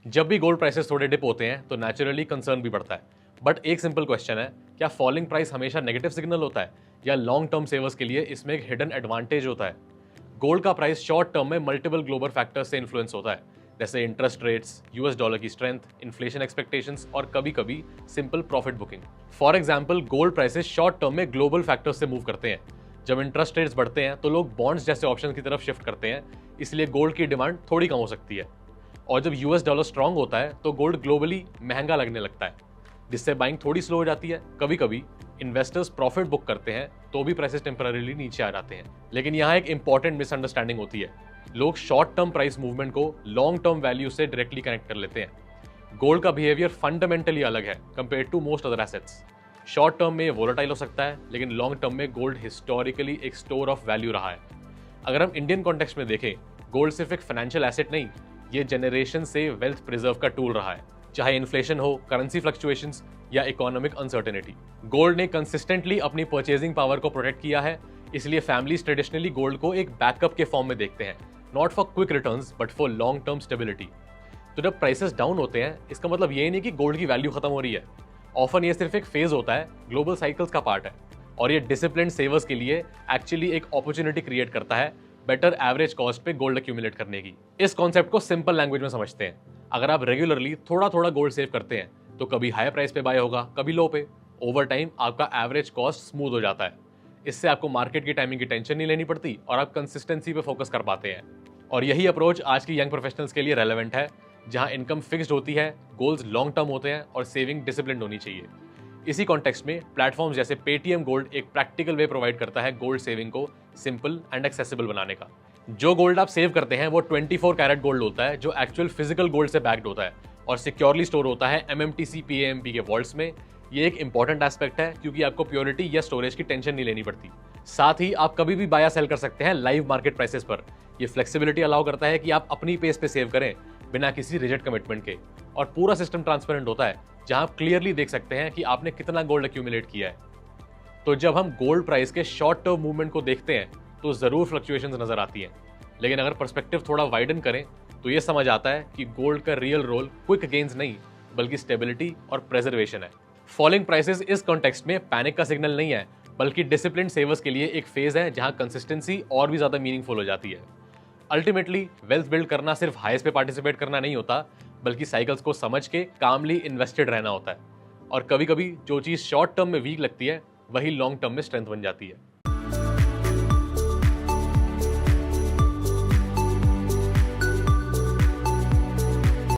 जब भी gold prices थोड़े डिप होते हैं तो नेचुरली कंसर्न भी बढ़ता है। बट एक सिंपल क्वेश्चन है, क्या फॉलिंग प्राइस हमेशा नेगेटिव सिग्नल होता है या लॉन्ग टर्म सेवर्स के लिए इसमें एक हिडन एडवांटेज होता है? गोल्ड का प्राइस शॉर्ट टर्म में मल्टीपल ग्लोबल फैक्टर्स से इन्फ्लुएंस होता है, जैसे इंटरेस्ट रेट्स, यूएस डॉलर की स्ट्रेंथ, इन्फ्लेशन एक्सपेक्टेशंस और कभी कभी simple profit booking. For example, gold prices short term में ग्लोबल फैक्टर्स से मूव करते हैं। जब इंटरेस्ट रेट्स बढ़ते हैं तो लोग बॉन्ड्स जैसे ऑप्शन की तरफ शिफ्ट करते हैं, इसलिए गोल्ड की डिमांड थोड़ी कम हो सकती है। और जब यूएस डॉलर स्ट्रांग होता है तो गोल्ड ग्लोबली महंगा लगने लगता है, जिससे बाइंग थोड़ी स्लो हो जाती है। कभी कभी इन्वेस्टर्स प्रॉफिट बुक करते हैं तो भी प्राइसेस टेम्पररीली नीचे आ जाते हैं। लेकिन यहाँ एक इंपॉर्टेंट मिसअंडरस्टैंडिंग होती है, लोग शॉर्ट टर्म प्राइस मूवमेंट को लॉन्ग टर्म वैल्यू से डायरेक्टली कनेक्ट कर लेते हैं। गोल्ड का बिहेवियर फंडामेंटली अलग है compare to most other assets. Short term में वोलेटाइल हो सकता है, लेकिन लॉन्ग टर्म में गोल्ड हिस्टोरिकली एक स्टोर ऑफ वैल्यू रहा है। अगर हम इंडियन कॉन्टेक्स्ट में देखें, गोल्ड सिर्फ एक फाइनेंशियल एसेट नहीं, ये जनरेशन से वेल्थ प्रिजर्व का टूल रहा है। चाहे इन्फ्लेशन हो, करेंसी फ्लक्चुएशंस या इकोनॉमिक अनसर्टेनिटी, गोल्ड ने कंसिस्टेंटली अपनी परचेजिंग पावर को प्रोटेक्ट किया है। इसलिए फैमिलीज ट्रेडिशनली गोल्ड को एक बैकअप के फॉर्म में देखते हैं, not for quick returns but for long term stability. तो जब प्राइसेस डाउन होते हैं, इसका मतलब ये नहीं कि गोल्ड की वैल्यू खत्म हो रही है। ऑफन ये सिर्फ एक फेज होता है, ग्लोबल साइकिल्स का पार्ट है। और ये डिसिप्लिन सेवर्स के लिए एक्चुअली एक अपॉर्चुनिटी क्रिएट करता है बेटर एवरेज कॉस्ट पे गोल्ड एक्यूमुलेट करने की। इस कॉन्सेप्ट को सिंपल लैंग्वेज में समझते हैं। अगर आप रेगुलरली थोड़ा थोड़ा गोल्ड सेव करते हैं तो कभी हाई प्राइस पे बाय होगा, कभी लो पे। ओवर टाइम आपका एवरेज कॉस्ट स्मूथ हो जाता है। इससे आपको मार्केट की टाइमिंग की टेंशन नहीं लेनी पड़ती और आप कंसिस्टेंसी पे फोकस कर पाते हैं। और यही अप्रोच आज की यंग प्रोफेशनल्स के लिए रेलेवेंट है, जहां इनकम फिक्स्ड होती है, गोल्स लॉन्ग टर्म होते हैं और सेविंग डिसिप्लिन होनी चाहिए। इसी कॉन्टेक्स्ट में प्लेटफॉर्म जैसे पेटीएम गोल्ड एक प्रैक्टिकल वे प्रोवाइड करता है गोल्ड सेविंग को सिंपल एंड एक्सेसिबल बनाने का। जो गोल्ड आप सेव करते हैं वो 24 कैरेट गोल्ड होता है, जो एक्चुअल फिजिकल गोल्ड से बैक्ड होता है और सिक्योरली स्टोर होता है एमएमटीसी पीएएमपी के वॉल्ट्स में। ये एक इंपॉर्टेंट एस्पेक्ट है क्योंकि आपको प्योरिटी या स्टोरेज की टेंशन नहीं लेनी पड़ती। साथ ही आप कभी भी बाय या सेल कर सकते हैं लाइव मार्केट प्राइसेस पर। ये फ्लेक्सिबिलिटी अलाउ करता है कि आप अपनी पेस पे सेव करें बिना किसी रिजिड कमिटमेंट के। और पूरा सिस्टम ट्रांसपेरेंट होता है, जहां आप क्लियरली देख सकते हैं कि आपने कितना गोल्ड एक्यूमुलेट किया है। तो जब हम गोल्ड प्राइस के शॉर्ट टर्म मूवमेंट को देखते हैं तो जरूर फ्लक्चुएशंस नजर आती हैं, लेकिन अगर पर्सपेक्टिव थोड़ा वाइडन करें तो ये समझ आता है कि गोल्ड का रियल रोल क्विक गेन्स नहीं बल्कि स्टेबिलिटी और प्रेजर्वेशन है। फॉलिंग प्राइसेस इस कॉन्टेक्स्ट में पैनिक का सिग्नल नहीं है, बल्कि डिसिप्लिन सेवर्स के लिए एक फेज है जहां कंसिस्टेंसी और भी ज्यादा मीनिंगफुल हो जाती है। अल्टीमेटली वेल्थ बिल्ड करना सिर्फ हाईएस्ट पे पार्टिसिपेट करना नहीं होता, बल्कि साइकिल्स को समझ के कामली इन्वेस्टेड रहना होता है। और कभी कभी जो चीज शॉर्ट टर्म में वीक लगती है वही लॉन्ग टर्म में स्ट्रेंथ बन जाती है।